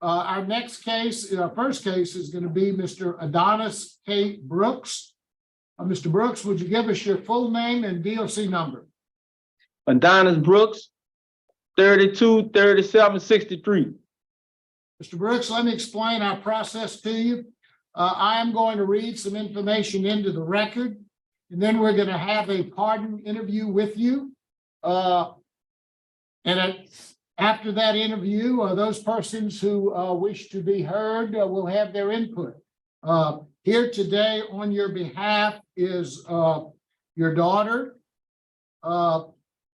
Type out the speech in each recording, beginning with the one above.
Our next case, our first case is going to be Mr. Adonis K. Brooks. Mr. Brooks, would you give us your full name and DOC number? Adonis Brooks, 323763. Mr. Brooks, let me explain our process to you. I am going to read some information into the record, and then we're going to have a pardon interview with you. After that interview, those persons who wish to be heard will have their input. Here today on your behalf is your daughter,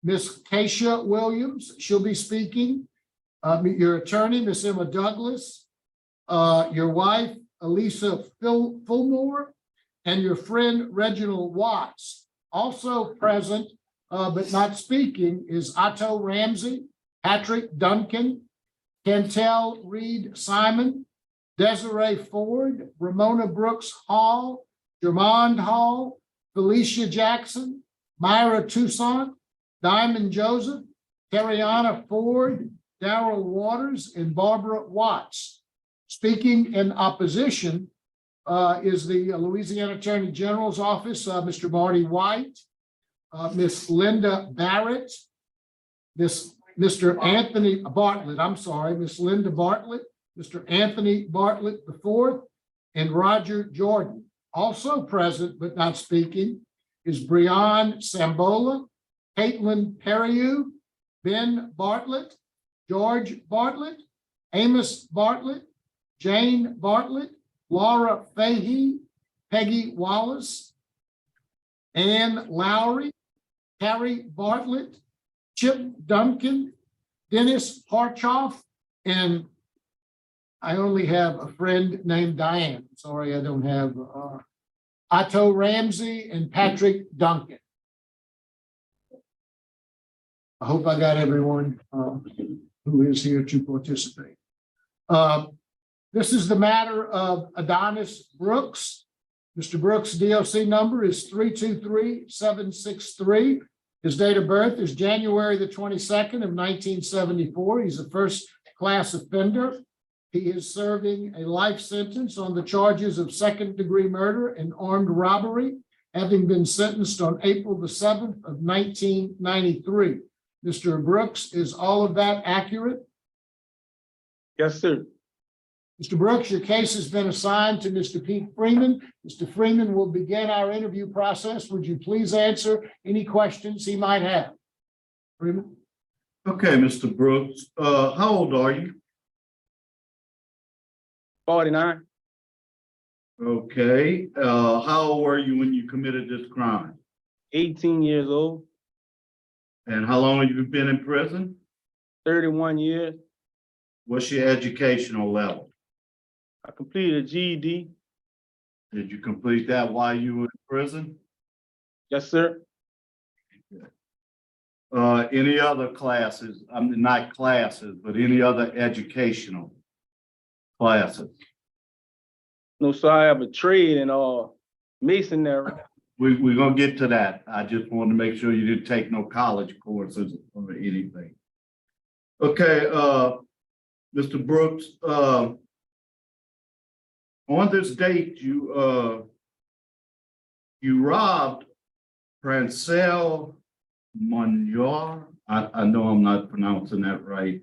Miss Keisha Williams. She'll be speaking. Your attorney, Miss Emma Douglas, your wife, Alicia Fuller, and your friend, Reggie Watts. Also present, but not speaking, is Otto Ramsey, Patrick Duncan, Cantel Reed Simon, Desiree Ford, Ramona Brooks Hall, Jermond Hall, Felicia Jackson, Myra Toussaint, Diamond Joseph, Terriana Ford, Darrell Waters, and Barbara Watts. Speaking in opposition is the Louisiana Attorney General's office, Mr. Marty White, Miss Linda Barrett, Mr. Anthony Bartlett, I'm sorry, Miss Linda Bartlett, Mr. Anthony Bartlett IV, and Roger Jordan. Also present but not speaking is Breon Sambola, Caitlin Periu, Ben Bartlett, George Bartlett, Amos Bartlett, Jane Bartlett, Laura Fahey, Peggy Wallace, Ann Lowry, Carrie Bartlett, Chip Duncan, Dennis Harchoff, and I only have a friend named Diane. Sorry, I don't have Otto Ramsey and Patrick Duncan. I hope I got everyone who is here to participate. This is the matter of Adonis Brooks. Mr. Brooks' DOC number is 323763. His date of birth is January the 22nd of 1974. He's a first-class offender. He is serving a life sentence on the charges of second-degree murder and armed robbery, having been sentenced on April the 7th of 1993. Mr. Brooks, is all of that accurate? Yes, sir. Mr. Brooks, your case has been assigned to Mr. Pete Freeman. Mr. Freeman will begin our interview process. Would you please answer any questions he might have? Freeman? Okay, Mr. Brooks, how old are you? 49. Okay, how old were you when you committed this crime? 18 years old. And how long have you been in prison? 31 years. What's your educational level? I completed a GED. Did you complete that while you were in prison? Yes, sir. Any other classes? I mean, not classes, but any other educational classes? No, so I have a trade in masonry. We're gonna get to that. I just wanted to make sure you didn't take no college courses or anything. Okay, Mr. Brooks, on this date, you robbed Francelle Monyor. I know I'm not pronouncing that right.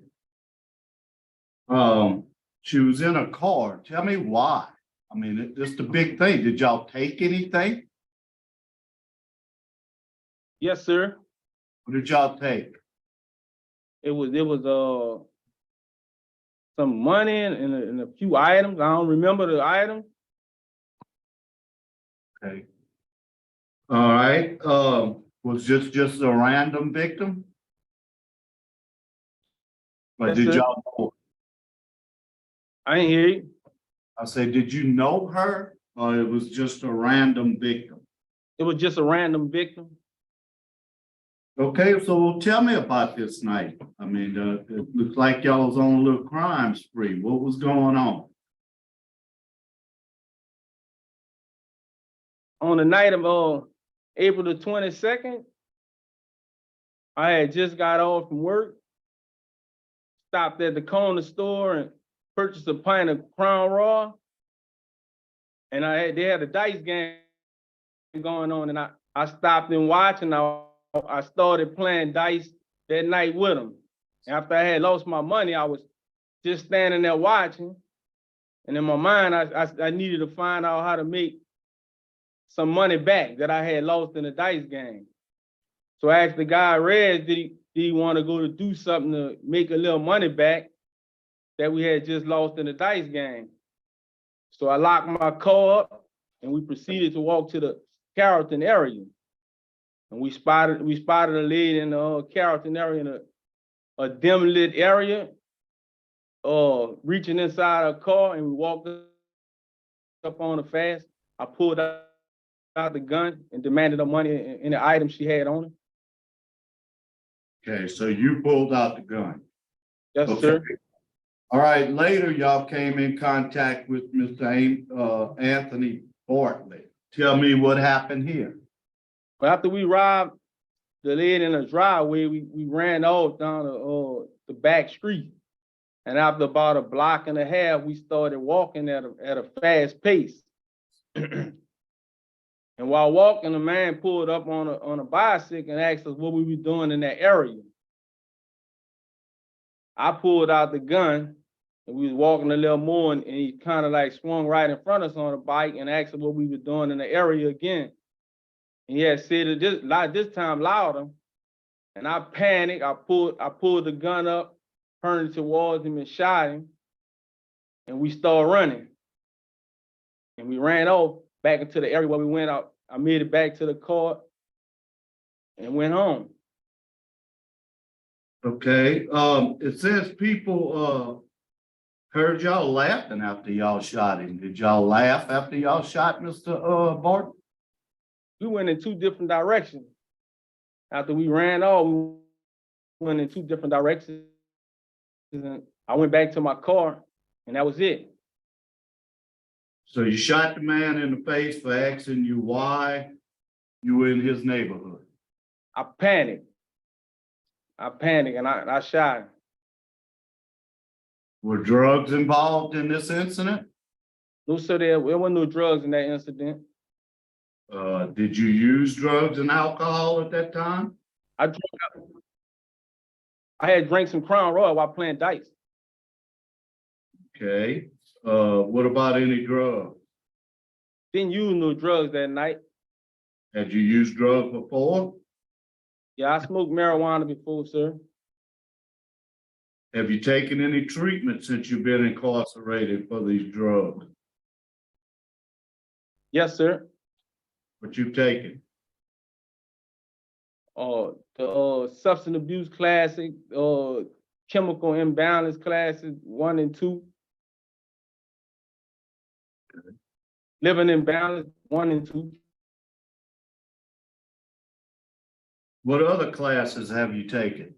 She was in a car. Tell me why. I mean, it's the big thing. Did y'all take anything? Yes, sir. What did y'all take? It was some money and a few items. I don't remember the items. Okay. All right. Was this just a random victim? Or Yes, did sir. y'all know? I ain't hear you. I said, did you know her or it was just a random victim? It was just a random victim. Okay, so tell me about this night. I mean, it looks like y'all was on a little crime spree. What was going on? On the night of April the 22nd, I had just got off from work, stopped at the corner store and purchased a pint of Crown Raw, and they had a dice game going on, and I stopped and watched, and I started playing dice that night with them. After I had lost my money, I was just standing there watching, and in my mind, I needed to find out how to make some money back that I had lost in the dice game. So I asked the guy, Reg, did he want to go to do something to make a little money back that we had just lost in the dice game? So I locked my car up, and we proceeded to walk to the Carrollton area. And we spotted a lady in the Carrollton area in a dim lit area, reaching inside her car, and we walked up on her fast. I pulled out the gun and demanded her money and the items she had on her. Okay, so you pulled out the gun. Yes, Okay. sir. All right, later y'all came in contact with Mr. Anthony Bartlett. Tell me what happened here. But after we robbed the lady in the driveway, we ran off down the back street. And after about a block and a half, we started walking at a fast pace. And while walking, a man pulled up on a bicycle and asked us what we were doing in that area. I pulled out the gun, and we was walking a little more, and he kind of like swung right in front of us on a bike and asked us what we were doing in the area again. And he had said it this time louder, and I panicked. I pulled the gun up, turned it towards him and shot him, and we started running. And we ran off back into the area where we went out. I made it back to the car and went home. Okay, it says people heard y'all laughing after y'all shot him. Did y'all laugh after y'all shot Mr. Barton? We went in two different directions. After we ran off, we went in two different directions. And I went back to my car, and that was it. So you shot the man in the face for asking you why you were in his neighborhood. I panicked, and I shot him. Were drugs involved in this incident? No, sir, there wasn't no drugs in that incident. Did you use drugs and alcohol at that time? I had drank some Crown Royal while playing dice. Okay. What about any drugs? Didn't use no drugs that night. Had you used drugs before? Yeah, I smoked marijuana before, sir. Have you taken any treatment since you've been incarcerated for these drugs? Yes, sir. What you taken? The substance abuse classic, chemical imbalance classes 1 and 2. Okay. Living imbalance 1 and 2. What other classes have you taken?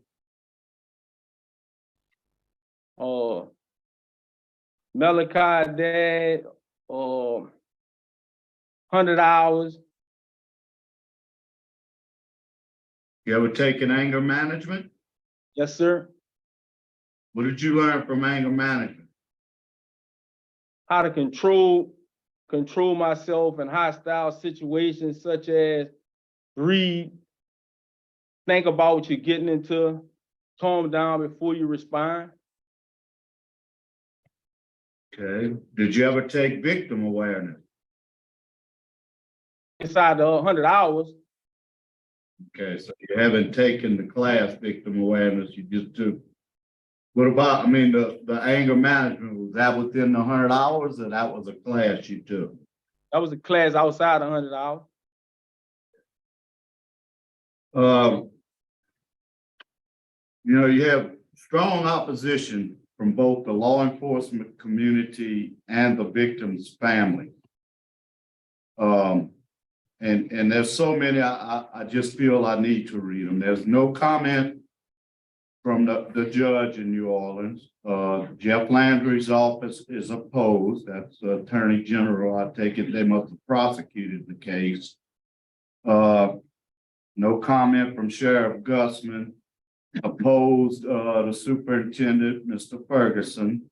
Malachi Dad, 100 hours. You ever taken anger management? Yes, sir. What did you learn from anger management? How to control myself in hostile situations, such as breathe, think about what you're getting into, calm down before you respond. Okay. Did you ever take victim awareness? Inside the 100 hours. Okay, so you haven't taken the class victim awareness, you just took. What about, the anger management, was that within the 100 hours or that was a class you took? That was a class outside the 100 hours. You have strong opposition from both the law enforcement community and the victim's family. And there's so many, I just feel I need to read them. There's no comment from the judge in New Orleans. Jeff Landry's office is opposed. That's the Attorney General. I take it they must have prosecuted the case. No comment from Sheriff Gussman. Opposed the superintendent, Mr. Ferguson.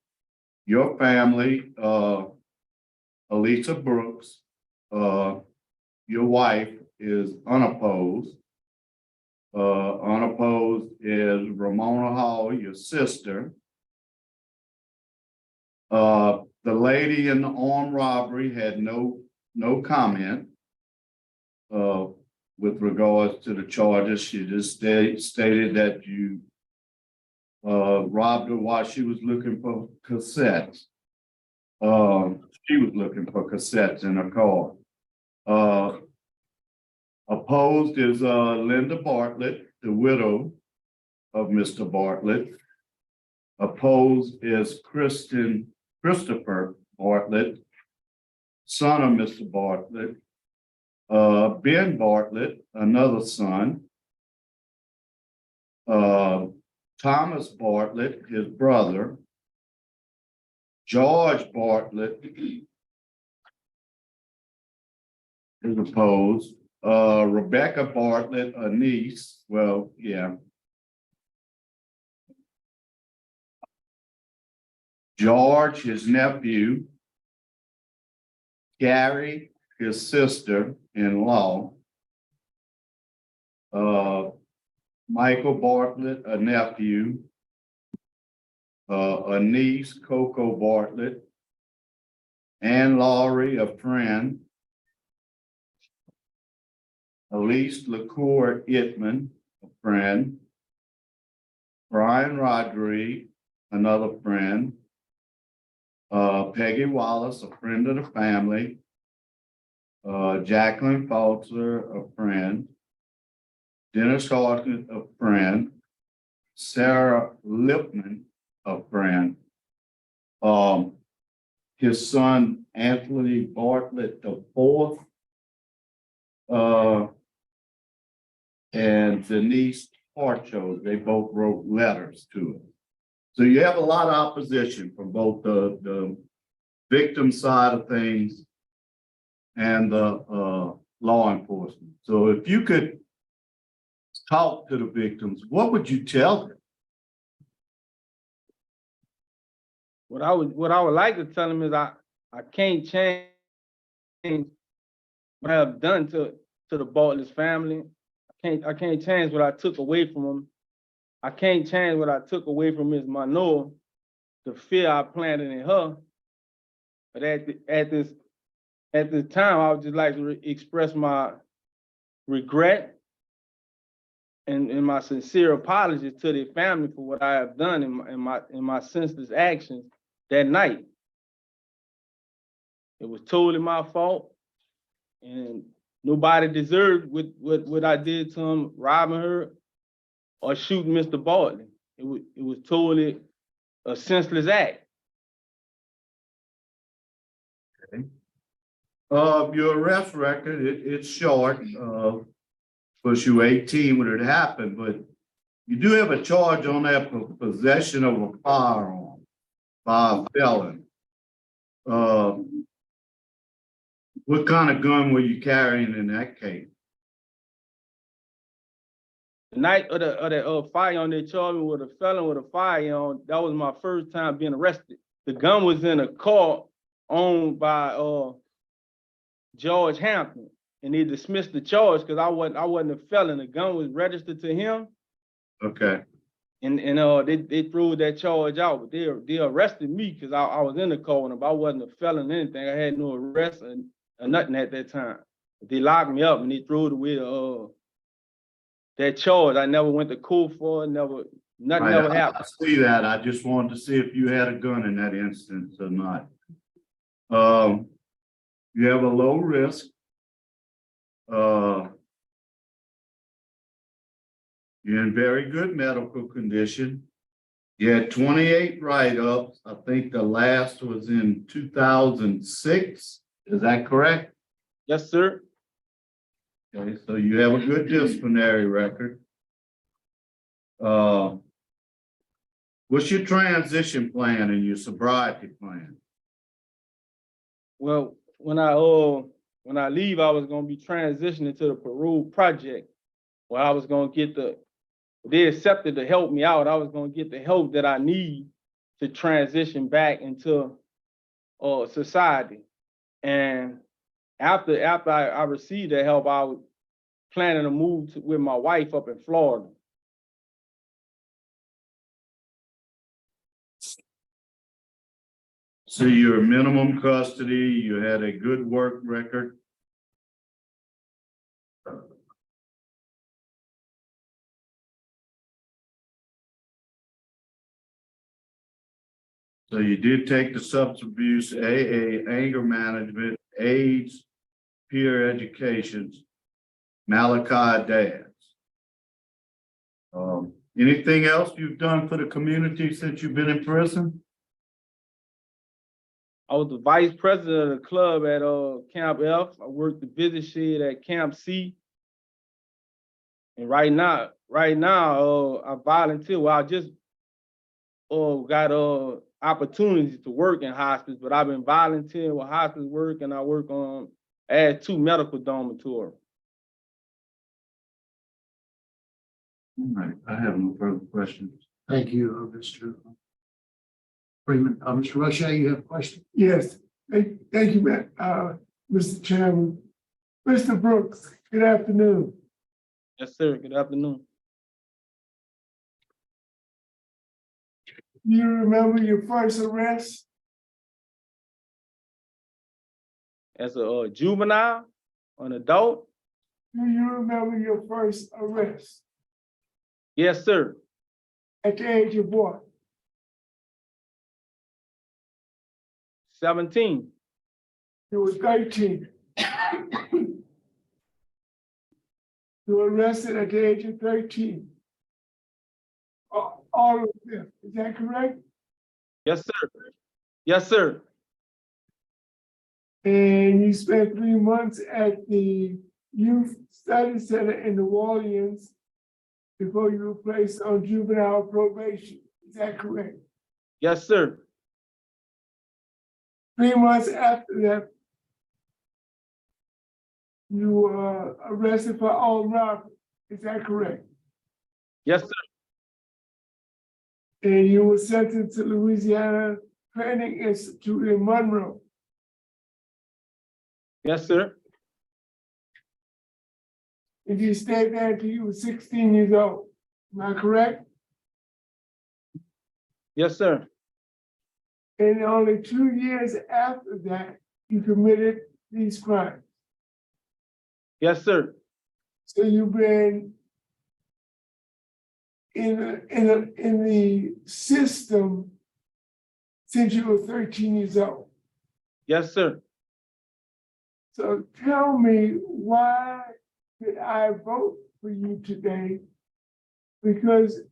your family, Alicia Brooks, your wife is unopposed. Unopposed is Ramona Hall, your sister. The lady in the armed robbery had no comment with regards to the charges. She just stated that you robbed her while she was looking for cassettes. She was looking for cassettes in her car. Opposed is Linda Bartlett, the widow of Mr. Bartlett. Opposed is Christopher Bartlett, son of Mr. Bartlett. Ben Bartlett, another son. Thomas Bartlett, his brother. George Bartlett is opposed. Rebecca Bartlett, a niece. Well, yeah. George, his nephew. Gary, his sister-in-law. Michael Bartlett, a nephew. A niece, Coco Bartlett. Ann Laurie, a friend. Elise LaCour Itman, a friend. Brian Rodriguez, another friend. Peggy Wallace, a friend of the family. Jacqueline Falter, a friend. Dennis Hawkins, a friend. Sarah Lipman, a friend. His son, Anthony Bartlett IV, and Denise Harcho, they both wrote letters to him. So you have a lot of opposition from both the victim side of things and the law enforcement. So if you could talk to the victims, what would you tell them? What I would like to tell them is I can't change what I've done to the Bartlett's family. I can't change what I took away from them. I can't change what I took away from Ms. Manoa, the fear I planted in her. But at this time, I would just like to express my regret and my sincere apologies to their family for what I have done in my senseless actions that night. It was totally my fault, and nobody deserved what I did to him, robbing her or shooting Mr. Bartlett. It was totally a senseless act. Okay. Your arrest record, it's short. Because you were 18 when it happened, but you do have a charge on that for possession of a firearm by a felon. What kind of gun were you carrying in that case? The night of the firearm, they charged me with a felon with a firearm. That was my first time being arrested. The gun was in a car owned by George Hampton, and they dismissed the charge because I wasn't a felon. The gun was registered to him. Okay. And they threw that charge out, but they arrested me because I was in the car with them. I wasn't a felon or anything. I had no arrest or nothing at that time. But they locked me up and they threw it away. That charge I never went to court for. Nothing never happened. I see that. I just wanted to see if you had a gun in that instance or not. You have a low risk. You're in very good medical condition. You had 28 write-ups. I think the last was in 2006. Is that correct? Yes, sir. Okay, so you have a good disciplinary record. What's your transition plan and your sobriety plan? Well, when I leave, I was gonna be transitioning to the parole project, where I was gonna get they accepted to help me out. I was gonna get the help that I need to transition back into society. And after I received that help, I was planning to move with my wife up in Florida. So you're minimum custody, you had a good work record. So you did take the substance abuse, AA, anger management, AIDS, peer education, Malachi dance. Anything else you've done for the community since you've been in prison? I was the vice president of the club at Camp F. I worked the visit shed at Camp C. And right now, I volunteer. Well, I just got opportunities to work in hospice, but I've been volunteering with hospice work, and I work on add 2 medical dormitories. All right, I have no further questions. Thank you, Mr. Freeman. Mr. Russia, you have a question? Yes, thank you, Mr. Chairman. Mr. Brooks, good afternoon. Yes, sir. Good afternoon. You remember your first arrest? As a juvenile, an adult? Do you remember your first arrest? Yes, sir. At the age of what? 17. You were 13. You were arrested at the age of 13. All of them, is that correct? Yes, sir. Yes, sir. And you spent 3 months at the Youth Study Center in New Orleans before you were placed on juvenile probation. Is that correct? Yes, sir. 3 months after that, you were arrested for armed robbery. Is that correct? Yes, sir. And you were sentenced to Louisiana Training Institute in Monroe. Yes, sir. And you stayed there until you were 16 years old. Am I correct? Yes, sir. And only 2 years after that, you committed these crimes. Yes, sir. So you've been in the system since you were 13 years old. Yes, sir. So tell me, why did I vote for you today? Because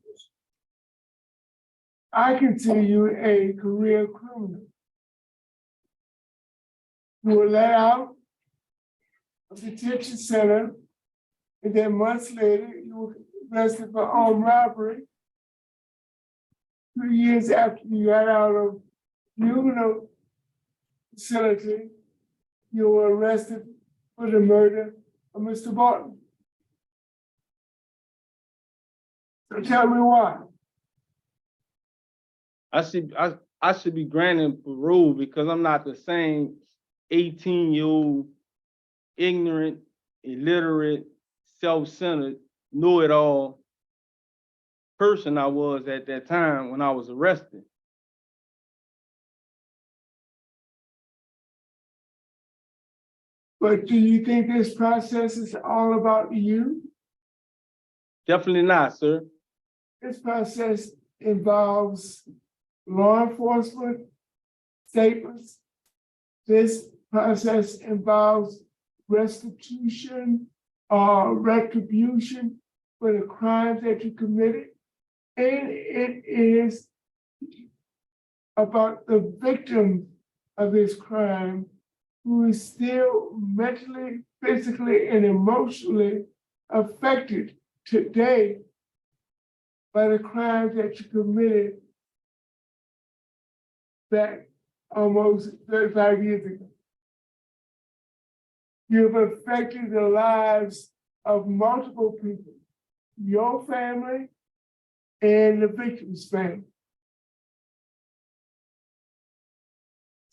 I consider you a career criminal. You were let out of the detention center, and then months later, you were arrested for armed robbery. 2 years after you got out of juvenile facility, you were arrested for the murder of Mr. Bartlett. So tell me why. I should be granted parole because I'm not the same 18-year-old ignorant, illiterate, self-centered, know-it-all person I was at that time when I was arrested. But do you think this process is all about you? Definitely not, sir. This process involves law enforcement statements. This process involves restitution or retribution for the crimes that you committed. And it is about the victim of this crime who is still mentally, physically, and emotionally affected today by the crimes that you committed back almost 35 years ago. You've affected the lives of multiple people, your family and the victim's family.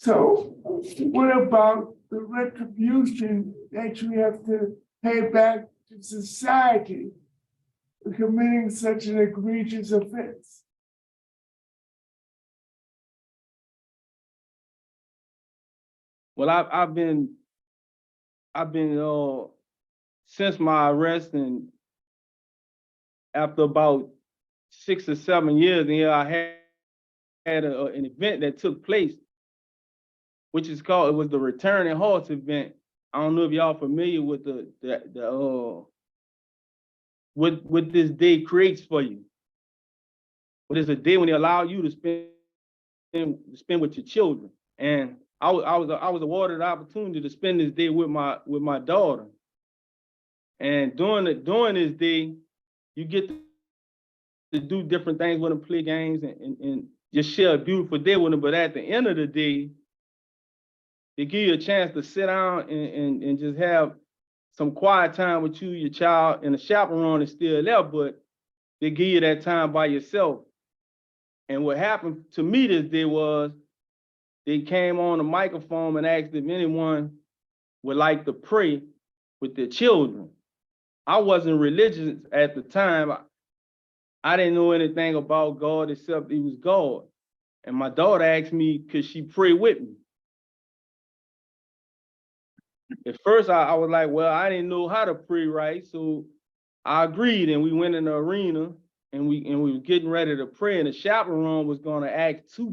So what about the retribution that you have to pay back to society for committing such an egregious offense? Well, I've been since my arrest, and after about 6 or 7 years, and here I had an event that took place, which is called, it was the Returning Horse event. I don't know if y'all familiar with what this day creates for you. But it's a day when they allow you to spend with your children. And I was awarded the opportunity to spend this day with my daughter. And during this day, you get to do different things with them, play games, and just share a beautiful day with them. But at the end of the day, they give you a chance to sit down and just have some quiet time with you, your child, and the chaperone is still there, but they give you that time by yourself. And what happened to me this day was they came on the microphone and asked if anyone would like to pray with their children. I wasn't religious at the time. I didn't know anything about God except he was God. And my daughter asked me, could she pray with me? At first, I was like, well, I didn't know how to pray right, so I agreed, and we went in the arena, and we were getting ready to pray, and the chaperone was going to ask to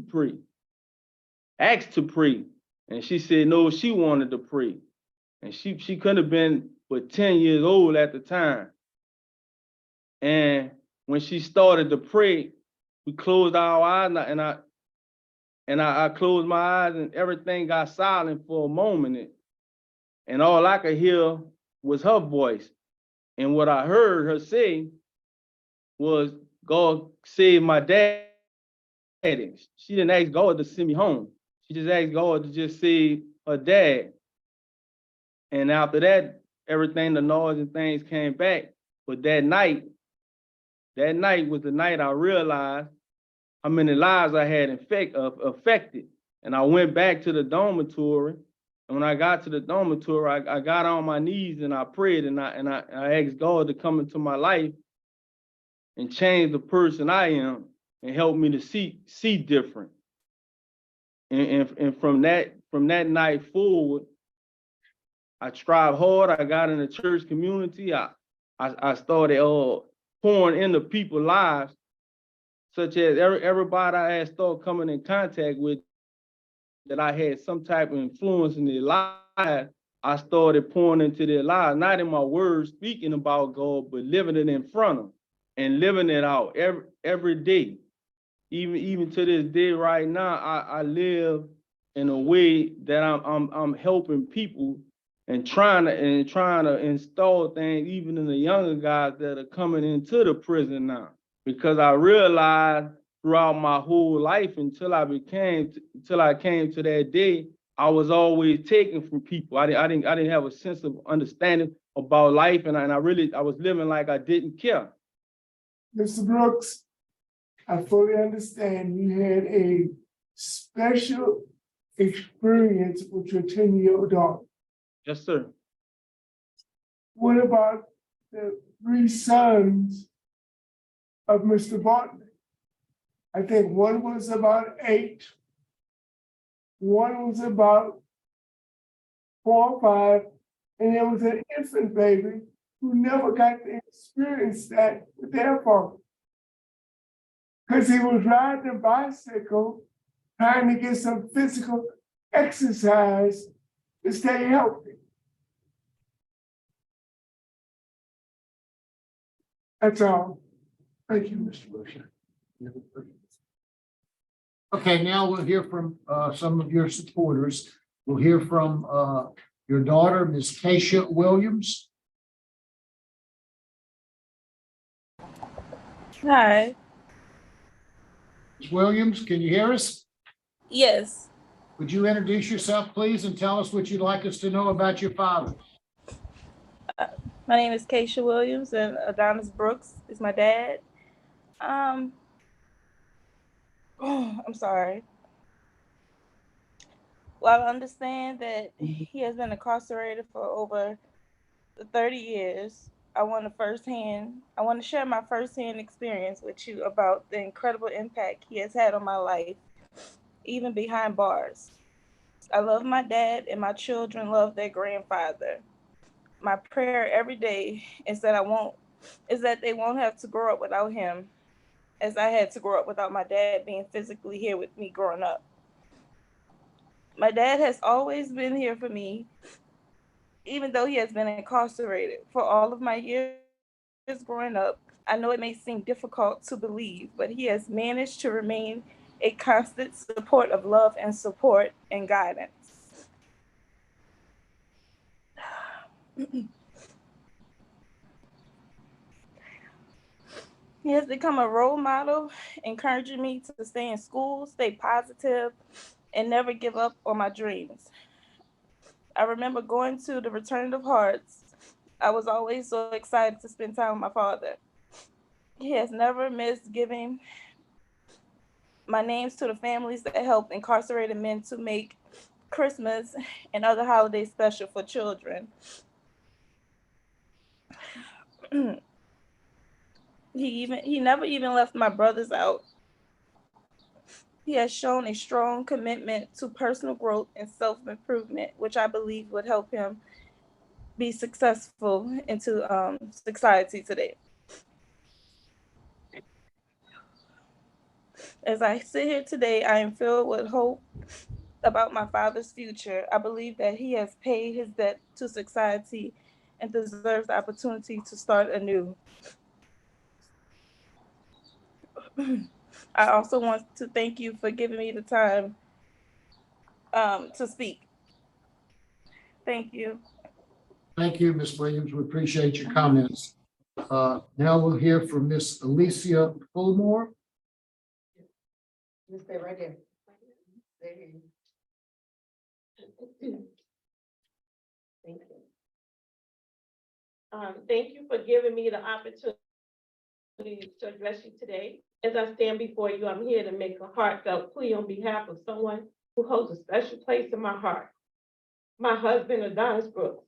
pray, and she said no, she wanted to pray, and she couldn't have been but 10 years old at the time. And when she started to pray, we closed our eyes, and I closed my eyes, and everything got silent for a moment. And all I could hear was her voice. And what I heard her say was, God saved my daddy. She didn't ask God to send me home. She just asked God to just save her dad. And after that, everything, the noise and things came back. But that night was the night I realized how many lives I had affected. And I went back to the dormitory. And when I got to the dormitory, I got on my knees and I prayed, and I asked God to come into my life and change the person I am and help me to see different. And from that night forward, I strived hard. I got in the church community. I started pouring into people's lives, such as everybody I had started coming in contact with, that I had some type of influence in their lives. I started pouring into their lives, not in my words speaking about God, but living it in front of them and living it out every day. Even to this day right now, I live in a way that I'm helping people and trying to install things even in the younger guys that are coming into the prison now. Because I realized throughout my whole life until I came to that day, I was always taking from people. I didn't have a sense of understanding about life, and I was living like I didn't care. Mr. Brooks, I fully understand you had a special experience with your 10-year-old daughter. Yes, sir. What about the 3 sons of Mr. Bartlett? I think one was about 8, one was about 4 or 5, and there was an infant baby who never got to experience that with their father. Because he was riding a bicycle, trying to get some physical exercise to stay healthy. That's all. Thank you, Mr. Bush. Okay, now we'll hear from some of your supporters. We'll hear from your daughter, Ms. Keisha Williams. Hi. Ms. Williams, can you hear us? Yes. Would you introduce yourself, please, and tell us what you'd like us to know about your father? My name is Keisha Williams, and Adonis Brooks is my dad. I'm sorry. While I understand that he has been incarcerated for over 30 years, I want to share my firsthand experience with you about the incredible impact he has had on my life, even behind bars. I love my dad and my children love their grandfather. My prayer every day is that they won't have to grow up without him, as I had to grow up without my dad being physically here with me growing up. My dad has always been here for me, even though he has been incarcerated for all of my years growing up. I know it may seem difficult to believe, but he has managed to remain a constant support of love and support and guidance. He has become a role model, encouraging me to stay in school, stay positive, and never give up on my dreams. I remember going to the Return of Hearts. I was always so excited to spend time with my father. He has never missed giving my names to the families that help incarcerated men to make Christmas and other holidays special for children. He never even left my brothers out. He has shown a strong commitment to personal growth and self-improvement, which I believe would help him be successful into society today. As I sit here today, I am filled with hope about my father's future. I believe that he has paid his debt to society and deserves the opportunity to start anew. I also want to thank you for giving me the time to speak. Thank you. Thank you, Ms. Williams. We appreciate your comments. Now we'll hear from Ms. Alicia Fuller. You stay right there. Stay here. Thank you. Thank you for giving me the opportunity to address you today. As I stand before you, I'm here to make a heartfelt plea on behalf of someone who holds a special place in my heart. My husband, Adonis Brooks.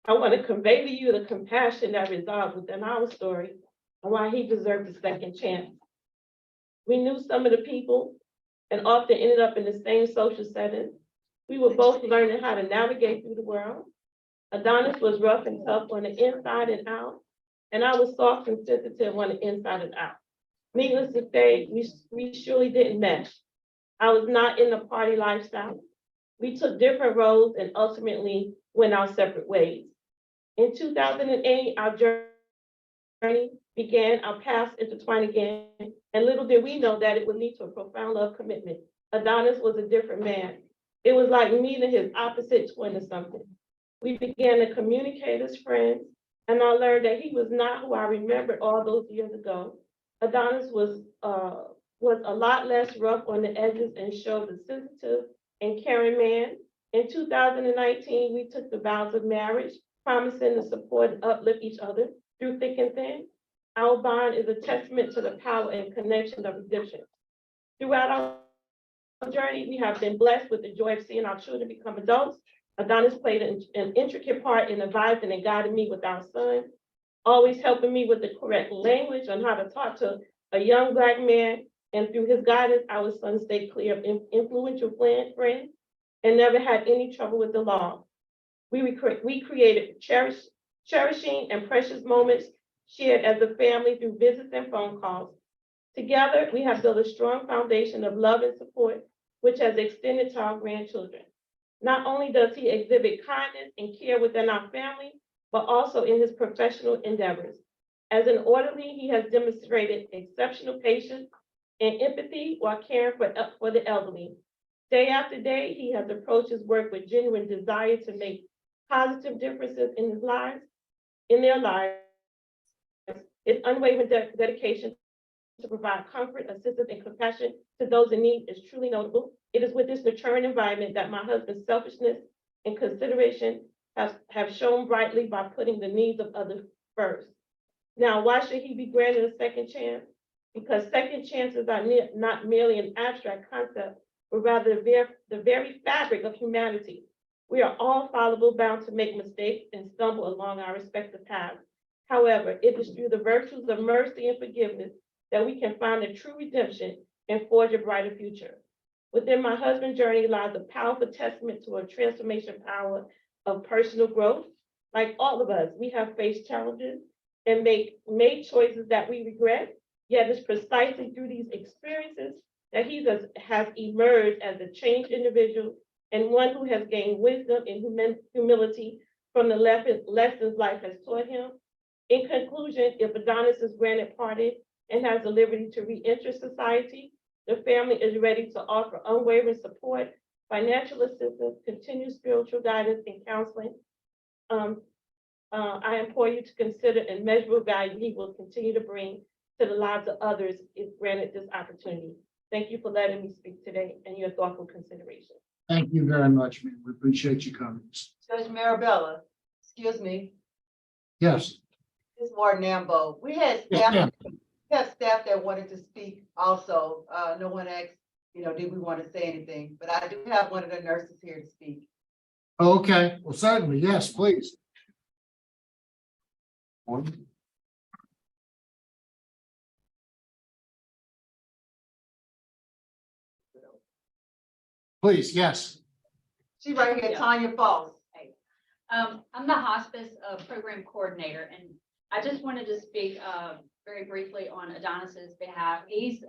I want to convey to you the compassion that resides within our story and why he deserved a second chance. We knew some of the people and often ended up in the same social setting. We were both learning how to navigate through the world. Adonis was rough and tough on the inside and out, and I was soft and sensitive on the inside and out. Needless to say, we surely didn't mesh. I was not in the party lifestyle. We took different roles and ultimately went our separate ways. In 2008, our journey began, our paths intertwined again, and little did we know that it would lead to a profound love commitment. Adonis was a different man. It was like meeting his opposite twin or something. We began to communicate as friends, and I learned that he was not who I remembered all those years ago. Adonis was a lot less rough on the edges and showed a sensitive and caring man. In 2019, we took the vows of marriage, promising to support and uplift each other through thick and thin. Our bond is a testament to the power and connection of redemption. Throughout our journey, we have been blessed with the joy of seeing our children become adults. Adonis played an intricate part in advising and guiding me with our son, always helping me with the correct language on how to talk to a young Black man. And through his guidance, our son stayed clear of influential friends and never had any trouble with the law. We created cherishing and precious moments shared as a family through visits and phone calls. Together, we have built a strong foundation of love and support, which has extended to our grandchildren. Not only does he exhibit kindness and care within our family, but also in his professional endeavors. As an orderly, he has demonstrated exceptional patience and empathy while caring for the elderly. Day after day, he has approached his work with genuine desire to make positive differences in their lives. His unwavering dedication to provide comfort, assistance, and compassion to those in need is truly notable. It is with this nurturing environment that my husband's selfishness and consideration have shown brightly by putting the needs of others first. Now, why should he be granted a second chance? Because second chances are not merely an abstract concept, but rather the very fabric of humanity. We are all fallible, bound to make mistakes and stumble along our respective paths. However, it is through the virtues of mercy and forgiveness that we can find a true redemption and forge a brighter future. Within my husband's journey lies a powerful testament to a transformation power of personal growth. Like all of us, we have faced challenges and made choices that we regret, yet it's precisely through these experiences that he has emerged as a changed individual and one who has gained wisdom and humility from the lessons life has taught him. In conclusion, if Adonis is granted pardon and has the liberty to re-enter society, the family is ready to offer unwavering support, financial assistance, continued spiritual guidance, and counseling. I implore you to consider the immeasurable value he will continue to bring to the lives of others if granted this opportunity. Thank you for letting me speak today and your thoughtful consideration. Thank you very much, ma'am. We appreciate your comments. Judge Marabella, excuse me, Yes. this is Martin Ambo. We had Yes, staff, ma'am. that wanted to speak also. No one asked, did we want to say anything? But I do have one of the nurses here to speak. Okay, well, certainly, yes, please. Please, yes. She right here, Yeah. Tanya Falls. I'm the hospice program coordinator, and I just wanted to speak very briefly on Adonis's behalf. He's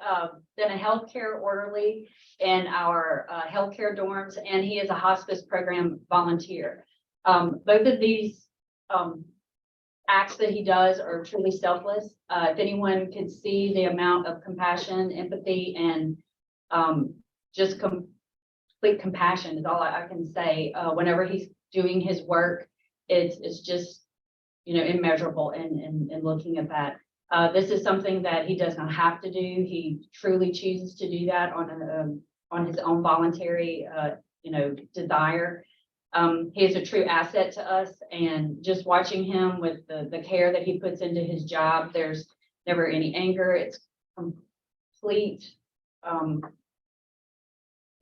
been a healthcare orderly in our healthcare dorms, and he is a hospice program volunteer. Both of these acts that he does are truly selfless. If anyone could see the amount of compassion, empathy, and just complete compassion is all I can say. Whenever he's doing his work, it's just, immeasurable in looking at that. This is something that he does not have to do. He truly chooses to do that on his own voluntary, desire. He is a true asset to us, and just watching him with the care that he puts into his job, there's never any anger. It's complete.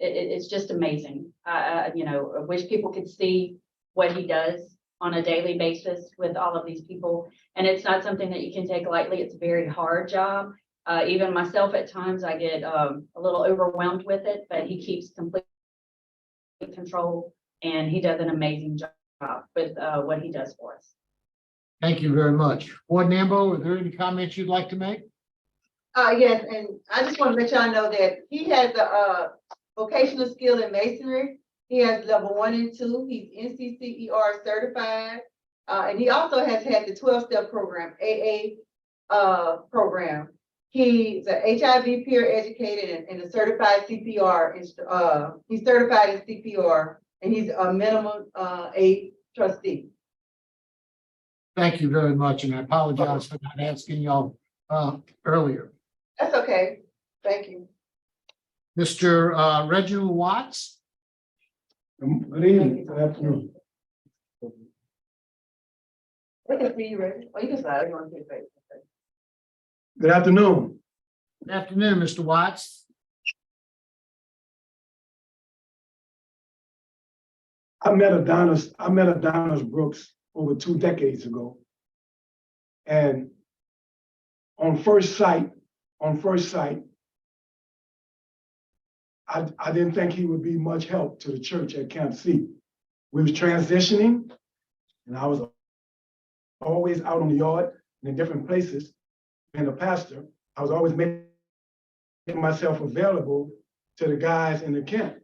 It's just amazing. I wish people could see what he does on a daily basis with all of these people. And it's not something that you can take lightly. It's a very hard job. Even myself, at times, I get a little overwhelmed with it, but he keeps complete control, and he does an amazing job with what he does for us. Thank you very much. Ward Nambo, are there any comments you'd like to make? Yes, and I just want to let y'all know that he has a vocational skill in masonry. He has level 1 and 2. He's NCCER certified. And he also has had the 12-step program, AA program. He's an HIV peer educated and a certified CPR. He's certified in CPR, and he's a minimum aid trustee. Thank you very much, and I apologize for not asking y'all earlier. That's okay. Thank you. Mr. Reginald Watts? Good evening, good afternoon. We can see you, Reggie. Oh, you can slide. You want to see your face. Okay. Good afternoon. Good afternoon, Mr. Watts. I met Adonis Brooks over 2 decades ago. And on first sight, I didn't think he would be much help to the church at Camp C. We was transitioning, and I was always out on the yard and in different places. And a pastor, I was always making myself available to the guys in the camp.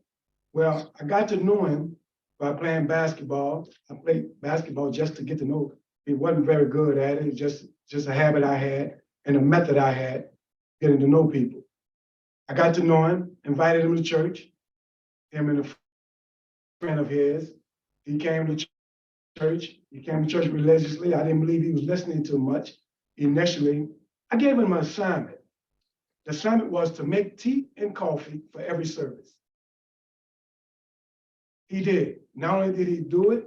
Well, I got to know him by playing basketball. I played basketball just to get to know him. He wasn't very good at it. It was just a habit I had and a method I had getting to know people. I got to know him, invited him to church, him and a friend of his. He came to church. He came to church religiously. I didn't believe he was listening too much initially. I gave him an assignment. The assignment was to make tea and coffee for every service. He did. Not only did he do it,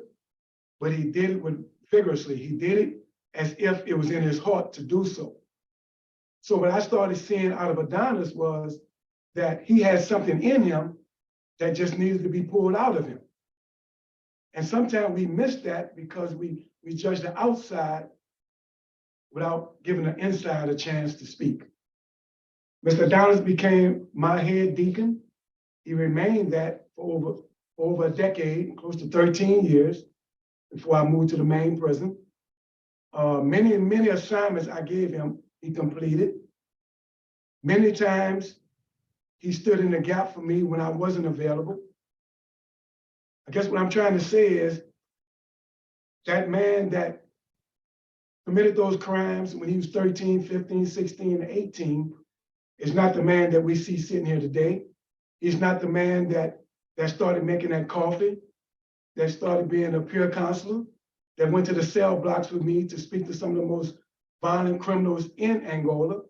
but he did it vigorously. He did it as if it was in his heart to do so. So what I started seeing out of Adonis was that he had something in him that just needed to be pulled out of him. And sometimes we miss that because we judge the outside without giving the inside a chance to speak. Mr. Adonis became my head deacon. He remained that for over a decade, close to 13 years, before I moved to the main prison. Many assignments I gave him, he completed. Many times he stood in the gap for me when I wasn't available. I guess what I'm trying to say is that man that committed those crimes when he was 13, 15, 16, and 18 is not the man that we see sitting here today. He's not the man that started making that coffee, that started being a peer counselor, that went to the cell blocks with me to speak to some of the most violent criminals in Angola.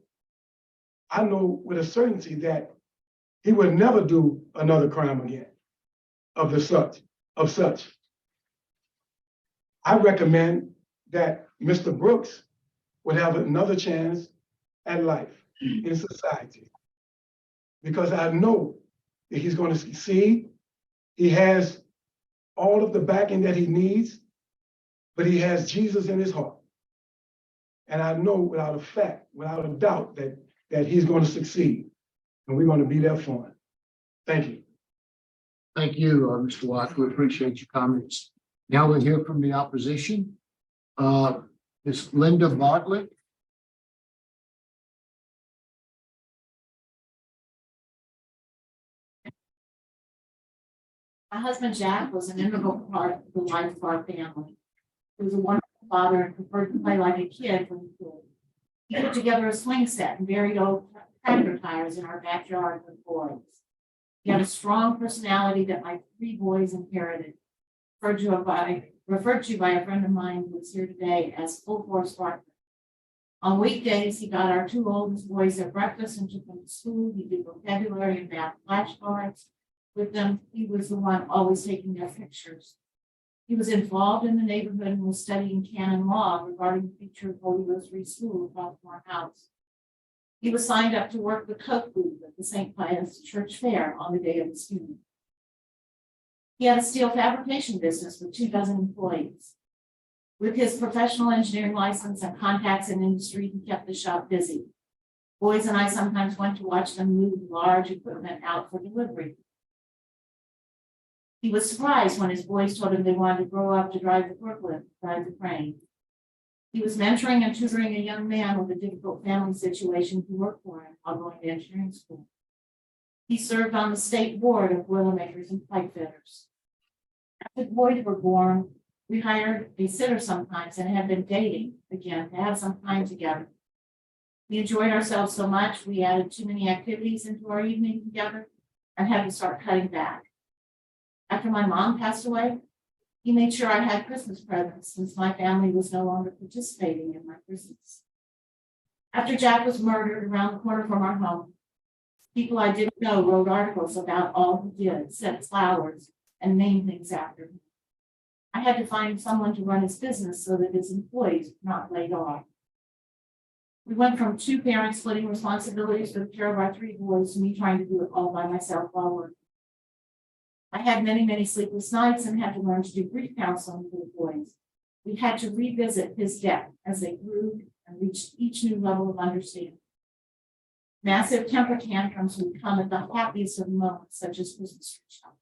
I know with a certainty that he would never do another crime again of such. I recommend that Mr. Brooks would have another chance at life in society, because I know that he's going to succeed. He has all of the backing that he needs, but he has Jesus in his heart. And I know without a doubt that he's going to succeed, and we're going to be there for him. Thank you. Thank you, Mr. Watts. We appreciate your comments. Now we'll hear from the opposition. Ms. Linda Bartlett. My husband, Jack, was an integral part of the life of our family. He was a wonderful father and preferred to play like a kid when he could. He put together a swing set and buried old tractor tires in our backyard with boys. He had a strong personality that my 3 boys inherited, referred to by a friend of mine who was here today as full force Bartlett. On weekdays, he got our 2 oldest boys their breakfast and took them to school. He did vocabulary and math flashcards with them. He was the one always taking their pictures. He was involved in the neighborhood and was studying canon law regarding the future of Holy Rosary School across from our house. He was signed up to work the Coke booth at the St. Pius Church Fair on the day of his funeral. He had a steel fabrication business with 24 employees. With his professional engineering license and contacts in industry, he kept the shop busy. Boys and I sometimes went to watch them move large equipment out for delivery. He was surprised when his boys told him they wanted to grow up to drive the forklift, drive the crane. He was mentoring and tutoring a young man with a difficult family situation who worked for him while going to engineering school. He served on the state board of Boilermakers and pipe fitters. After the boys were born, we hired a sitter sometimes and had been dating again to have some time together. We enjoyed ourselves so much, we added too many activities into our evening together and had to start cutting back. After my mom passed away, he made sure I had Christmas presents since my family was no longer participating in my Christmas. After Jack was murdered around the corner from our home, people I didn't know wrote articles about all he did, sent flowers, and named things after him. I had to find someone to run his business so that his employees were not laid off. We went from 2 parents splitting responsibilities for the care of our 3 boys to me trying to do it all by myself while working. I had many sleepless nights and had to learn to do grief counseling for the boys. We had to revisit his death as they grew and reached each new level of understanding. Massive temper tantrums would come at the happiest of moments, such as Christmas tree shopping.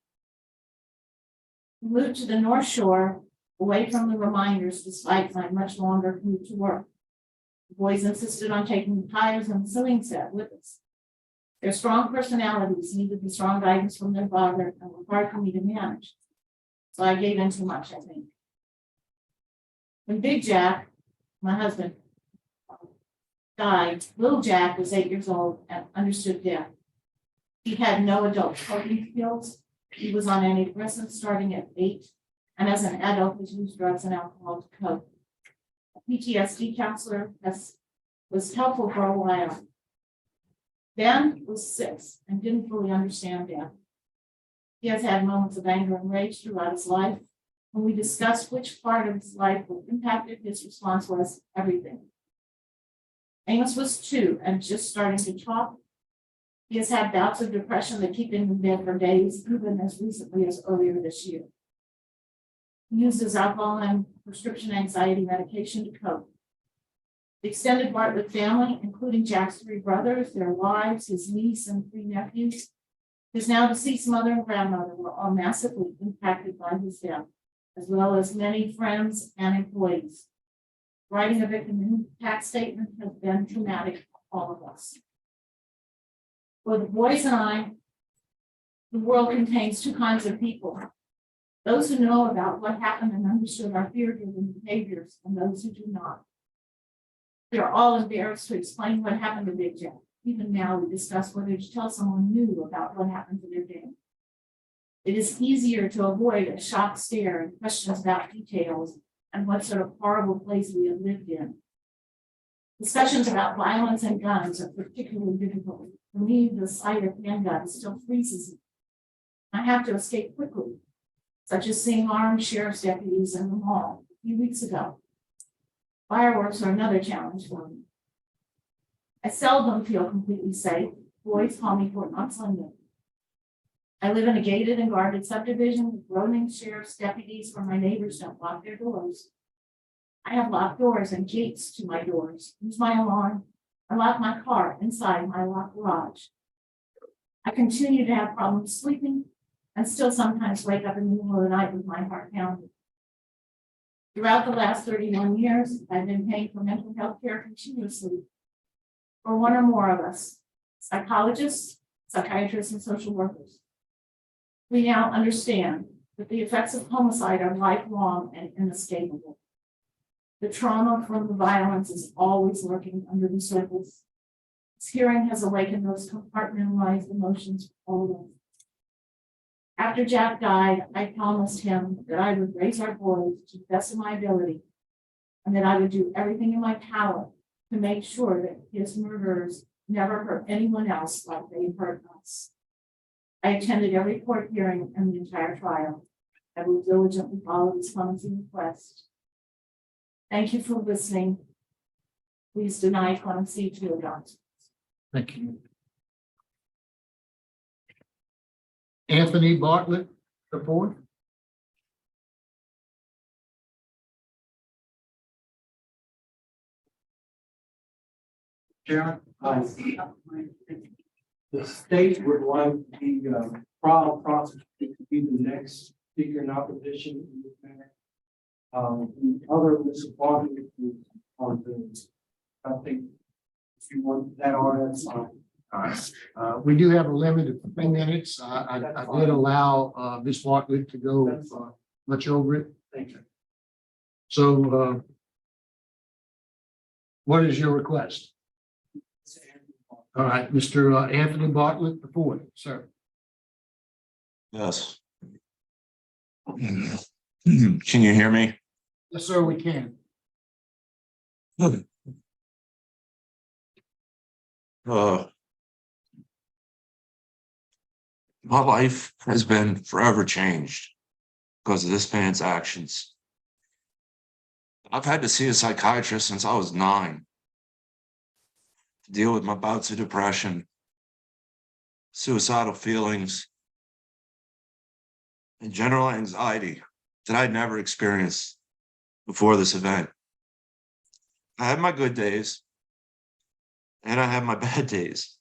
We moved to the North Shore, away from the reminders, despite my much longer commute to work. The boys insisted on taking the tires and the sewing set with us. Their strong personalities needed the strong guidance from their father and were hard for me to manage. So I gave in too much, I think. When Big Jack, my husband, died, little Jack was 8 years old and understood death. He had no adult coping skills. He was on antidepressants starting at 8, and as an adult, he used drugs and alcohol to cope. A PTSD counselor was helpful for a while. Ben was 6 and didn't fully understand death. He has had moments of anger and rage throughout his life. When we discussed which part of his life would impacted, his response was everything. Amos was 2 and just starting to talk. He has had bouts of depression that keep him in bed for days, even as recently as earlier this year. He uses alcohol and prescription anxiety medication to cope. The extended Bartlett family, including Jack's 3 brothers, their wives, his niece, and 3 nephews, his now deceased mother and grandmother were all massively impacted by his death, as well as many friends and employees. Writing a victim impact statement has been traumatic for all of us. For the boys and I, the world contains 2 kinds of people. Those who know about what happened and understood our fear-driven behaviors, and those who do not. We are all embarrassed to explain what happened to Big Jack. Even now, we discuss whether to tell someone new about what happened to their dad. It is easier to avoid a shocked stare and questions about details and what sort of horrible place we have lived in. Discussions about violence and guns are particularly difficult. For me, the sight of handguns still freezes me. I have to escape quickly, such as seeing armed sheriff's deputies in the mall a few weeks ago. Fireworks are another challenge for me. I seldom feel completely safe. Boys call me Fort Knox London. I live in a gated and guarded subdivision with roaming sheriff's deputies where my neighbors don't lock their doors. I have locked doors and gates to my doors. Use my alarm. I lock my car inside my locked garage. I continue to have problems sleeping and still sometimes wake up in the middle of the night with my heart pounding. Throughout the last 31 years, I've been paying for mental health care continuously for one or more of us, psychologists, psychiatrists, and social workers. We now understand that the effects of homicide are lifelong and inescapable. The trauma from the violence is always lurking under the surface. This hearing has awakened those compartmentalized emotions for all of us. After Jack died, I promised him that I would raise our boys to the best of my ability and that I would do everything in my power to make sure that his murderers never hurt anyone else like they hurt us. I attended every court hearing and the entire trial. I will diligently follow this clemency request. Thank you for listening. Please deny clemency to Adonis. Thank you. Anthony Bartlett, the 4th. Chairman, the state would like the trial prosecutor to be the next speaker in opposition in this matter. The other disappointment is on the, I think, if you want that on, that's fine. All right. We do have a limit of 3 minutes. I did allow Ms. Bartlett to go much over it. Thank you. So what is your request? All right, Mr. Anthony Bartlett, the 4th, sir. Yes. Can you hear me? Yes, sir, we can. My life has been forever changed because of this man's actions. I've had to see a psychiatrist since I was 9 to deal with my bouts of depression, suicidal feelings, and general anxiety that I'd never experienced before this event. I have my good days and I have my bad days.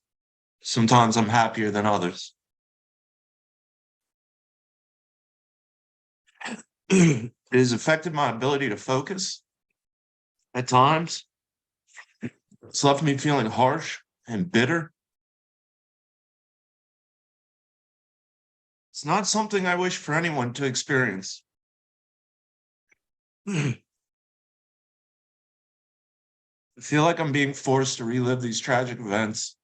Sometimes I'm happier than others. It has affected my ability to focus at times. It's left me feeling harsh and bitter. It's not something I wish for anyone to experience. I feel like I'm being forced to relive these tragic events.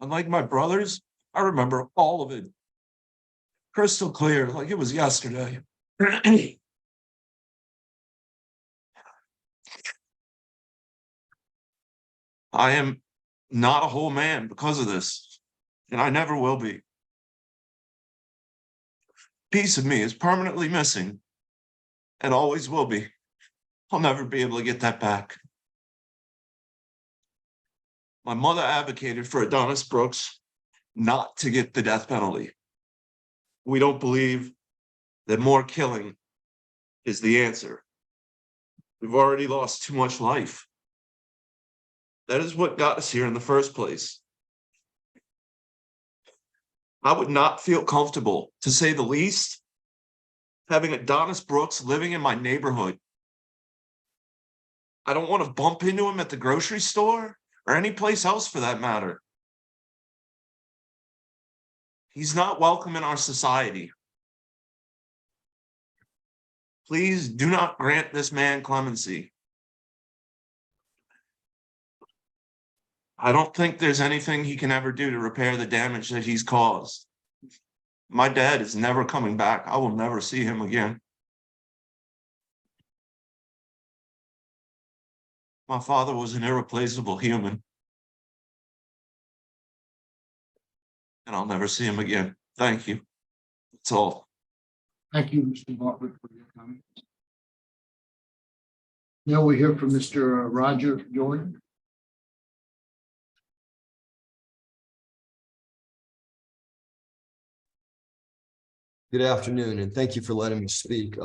Unlike my brothers, I remember all of it crystal clear, like it was yesterday. I am not a whole man because of this, and I never will be. Piece of me is permanently missing and always will be. I'll never be able to get that back. My mother advocated for Adonis Brooks not to get the death penalty. We don't believe that more killing is the answer. We've already lost too much life. That is what got us here in the first place. I would not feel comfortable, to say the least, having Adonis Brooks living in my neighborhood. I don't want to bump into him at the grocery store or any place else for that matter. He's not welcome in our society. Please do not grant this man clemency. I don't think there's anything he can ever do to repair the damage that he's caused. My dad is never coming back. I will never see him again. My father was an irreplaceable human. And I'll never see him again. Thank you. That's all. Thank you, Mr. Bartlett, for your comment. Now we hear from Mr. Roger Jordan. Good afternoon, and thank you for letting me speak.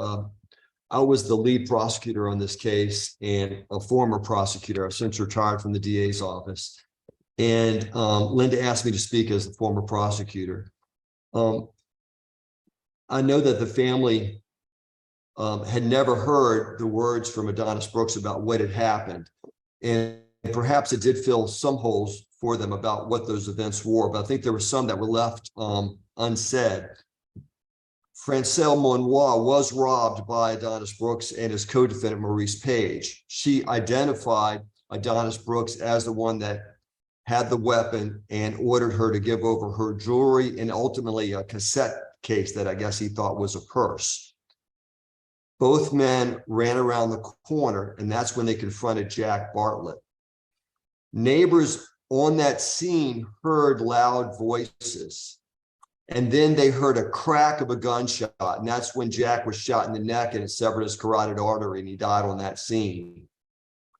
I was the lead prosecutor on this case and a former prosecutor. I've since retired from the DA's office. And Linda asked me to speak as the former prosecutor. I know that the family had never heard the words from Adonis Brooks about what had happened. And perhaps it did fill some holes for them about what those events were, but I think there were some that were left unsaid. Francelle Monroy was robbed by Adonis Brooks and his co-defendant Maurice Page. She identified Adonis Brooks as the one that had the weapon and ordered her to give over her jewelry and ultimately a cassette case that I guess he thought was a purse. Both men ran around the corner, and that's when they confronted Jack Bartlett. Neighbors on that scene heard loud voices. And then they heard a crack of a gunshot, and that's when Jack was shot in the neck and it severed his carotid artery, and he died on that scene.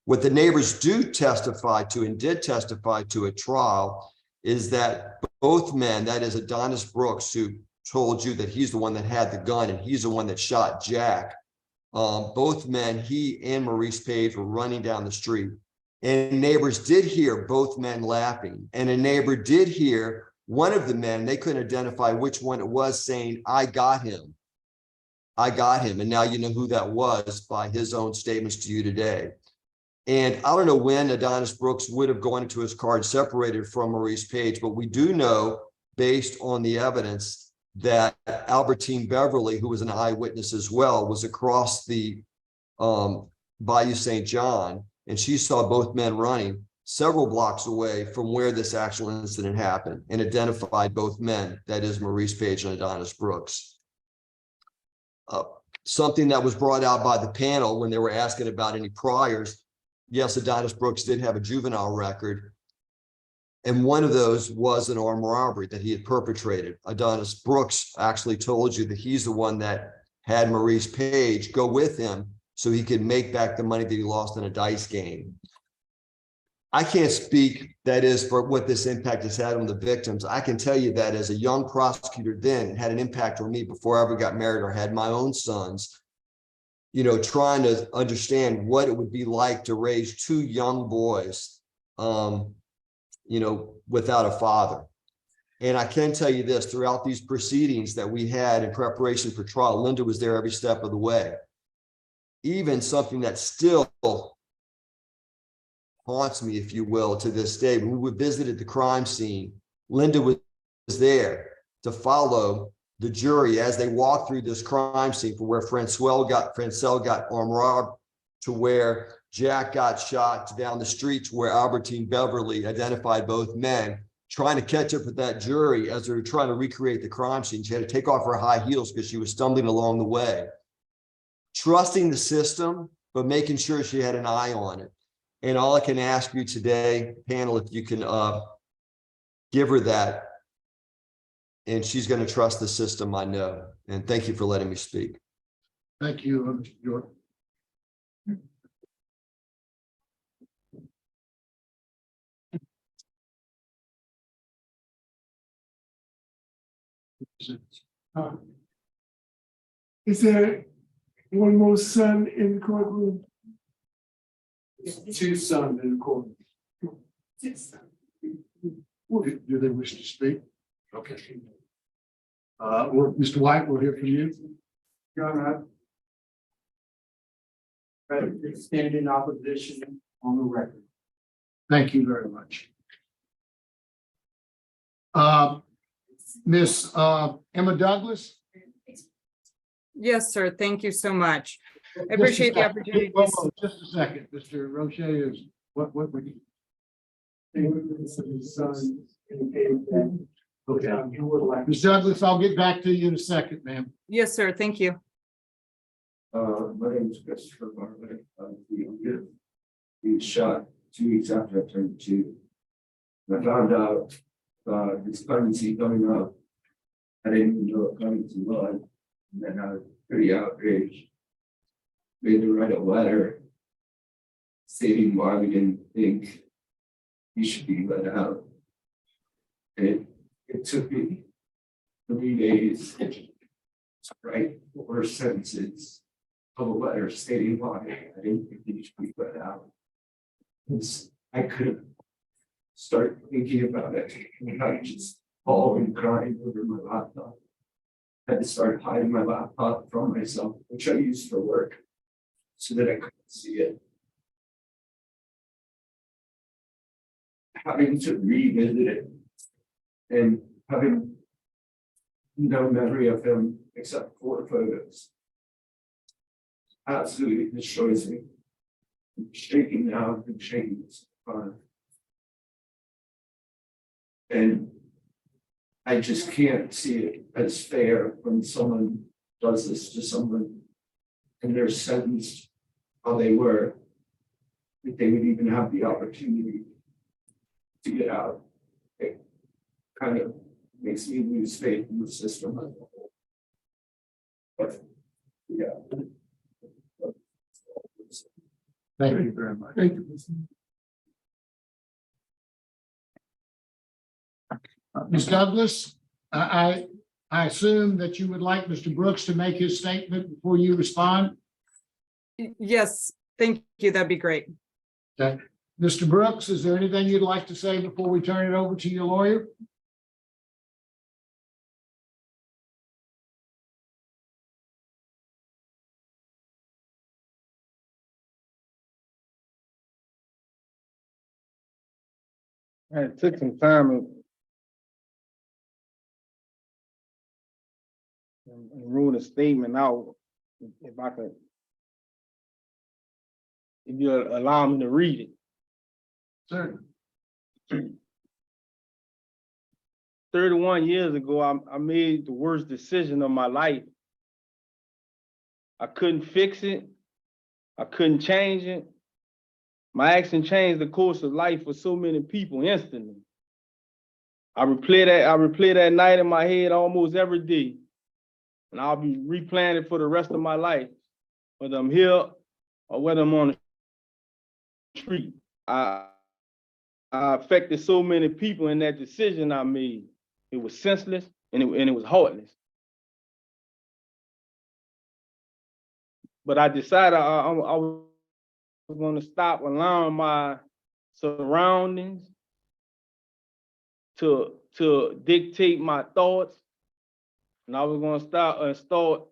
What the neighbors do testify to and did testify to at trial is that both men, that is Adonis Brooks, who told you that he's the one that had the gun and he's the one that shot Jack, both men, he and Maurice Page, were running down the street. And neighbors did hear both men laughing, and a neighbor did hear one of the men, they couldn't identify which one it was, saying, "I got him. I got him." And now you know who that was by his own statements to you today. And I don't know when Adonis Brooks would have gone into his car and separated from Maurice Page, but we do know, based on the evidence, that Albertine Beverly, who was an eyewitness as well, was across the Bayou St. John, and she saw both men running several blocks away from where this actual incident happened and identified both men, that is Maurice Page and Adonis Brooks. Something that was brought out by the panel when they were asking about any priors, yes, Adonis Brooks did have a juvenile record, and one of those was an armed robbery that he had perpetrated. Adonis Brooks actually told you that he's the one that had Maurice Page go with him so he could make back the money that he lost in a dice game. I can't speak, that is, for what this impact has had on the victims. I can tell you that as a young prosecutor then, it had an impact on me before I ever got married or had my own sons, you know, trying to understand what it would be like to raise two young boys, you know, without a father. And I can tell you this, throughout these proceedings that we had in preparation for trial, Linda was there every step of the way. Even something that still haunts me, if you will, to this day. When we visited the crime scene, Linda was there to follow the jury as they walked through this crime scene from where Francelle got armed robbed to where Jack got shot, down the street to where Albertine Beverly identified both men, trying to catch up with that jury as they were trying to recreate the crime scene. She had to take off her high heels because she was stumbling along the way. Trusting the system, but making sure she had an eye on it. And all I can ask you today, panel, if you can give her that, and she's going to trust the system, I know. And thank you for letting me speak. Thank you, Mr. Jordan. Is there one more son in the courtroom? Two sons in the court. Do they wish to speak? Okay. Mr. White, we'll hear from you. Your Honor, I stand in opposition on the record. Thank you very much. Miss Emma Douglas? Yes, sir. Thank you so much. I Just a appreciate the second. opportunity. Whoa, whoa, just a second, Mr. Roche is, what were you? Son indicated that Okay. he would like. Ms. Douglas, I'll get back to you in a second, ma'am. Yes, sir. Thank you. My name is Christopher Bartlett. He was shot 2 weeks after I turned 2. And I found out this clemency coming up. I didn't even know what clemency was. And then I was pretty outraged. Made to write a letter stating why we didn't think he should be let out. It took me 3 days to write 4 sentences of a letter stating why I didn't think he should be let out. Because I couldn't start thinking about it without just bawling, crying over my laptop. I had to start hiding my laptop from myself, which I used for work, so that I couldn't see it. Having to revisit it and having no memory of him except 4 photos absolutely destroys me. I'm shaking now and shaking. And I just can't see it as fair when someone does this to someone and they're sentenced how they were, that they would even have the opportunity to get out. It kind of makes me lose faith in the system. But yeah. Thank you very much. Thank you. Ms. Douglas, I assume that you would like Mr. Brooks to make his statement before you respond. Yes, thank you. That'd be great. Okay. Mr. Brooks, is there anything you'd like to say before we turn it over to your lawyer? I took some time and wrote a statement out. If I could, if you allow me to read it. Sir. 31 years ago, I made the worst decision of my life. I couldn't fix it. I couldn't change it. My action changed the course of life for so many people instantly. I replay that night in my head almost every day. And I'll be replaying it for the rest of my life, whether I'm here or whether I'm on the street. I affected so many people in that decision I made. It was senseless and it was heartless. But I decided I was going to stop allowing my surroundings to dictate my thoughts. And I was going to start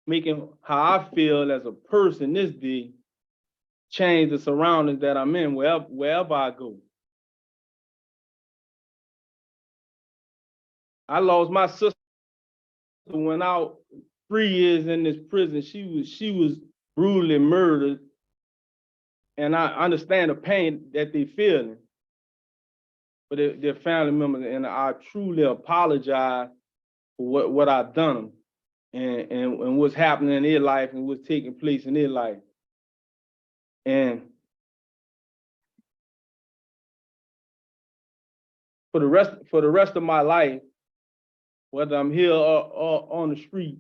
making how I feel as a person this day change the surroundings that I'm in wherever I go. I lost my sister went out 3 years in this prison. She was brutally murdered. And I understand the pain that they feeling for their family members. And I truly apologize for what I've done and what's happening in their life and what's taking place in their life. And for the rest of my life, whether I'm here or on the street,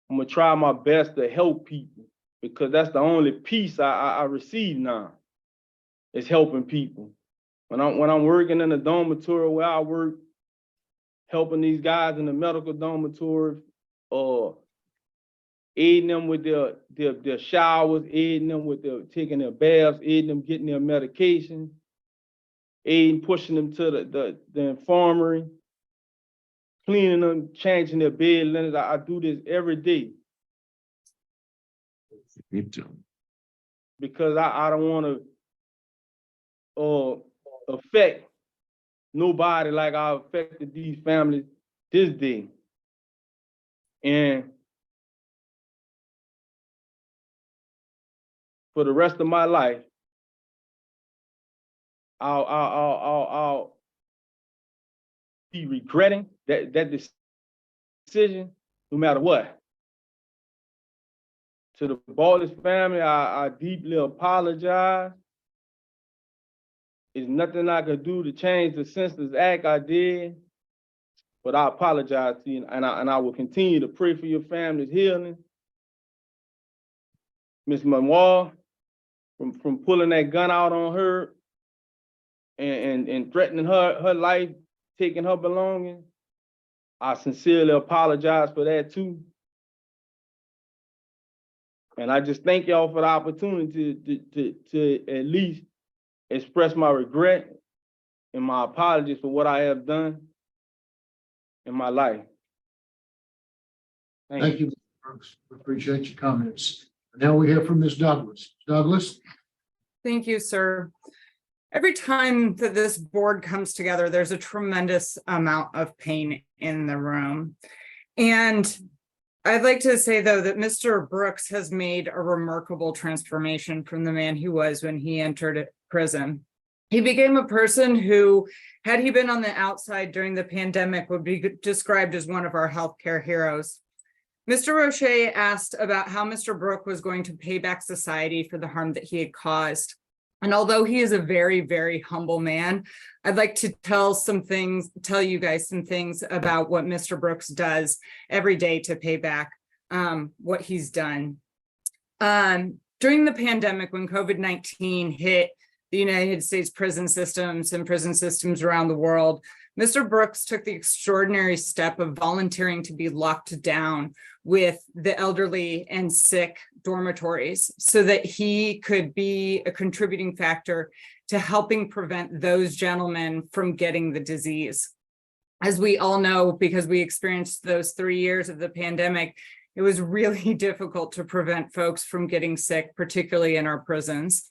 I'm gonna try my best to help people because that's the only peace I receive now, is helping people. When I'm working in a dormitory where I work, helping these guys in the medical dormitory, or aiding them with their showers, aiding them with taking their baths, aiding them getting their medication, aiding pushing them to the infirmary, cleaning them, changing their bed linens. I do this every day Me too. because I don't want to affect nobody like I affected these families this day. And for the rest of my life, I'll be regretting that decision, no matter what. To the Bartlett family, I deeply apologize. There's nothing I could do to change the senseless act I did, but I apologize to you, and I will continue to pray for your family's healing. Miss Manoir, from pulling that gun out on her and threatening her life, taking her belongings, I sincerely apologize for that too. And I just thank y'all for the opportunity to at least express my regret and my apologies for what I have done in my life. Thank you, Mr. Brooks. We appreciate your comments. Now we hear from Ms. Douglas. Douglas? Thank you, sir. Every time that this board comes together, there's a tremendous amount of pain in the room. And I'd like to say, though, that Mr. Brooks has made a remarkable transformation from the man he was when he entered prison. He became a person who, had he been on the outside during the pandemic, would be described as one of our healthcare heroes. Mr. Roche asked about how Mr. Brooks was going to pay back society for the harm that he had caused. And although he is a very, very humble man, I'd like to tell you guys some things about what Mr. Brooks does every day to pay back what he's done. During the pandemic, when COVID-19 hit the United States prison systems and prison systems around the world, Mr. Brooks took the extraordinary step of volunteering to be locked down with the elderly and sick dormitories so that he could be a contributing factor to helping prevent those gentlemen from getting the disease. As we all know, because we experienced those 3 years of the pandemic, it was really difficult to prevent folks from getting sick, particularly in our prisons.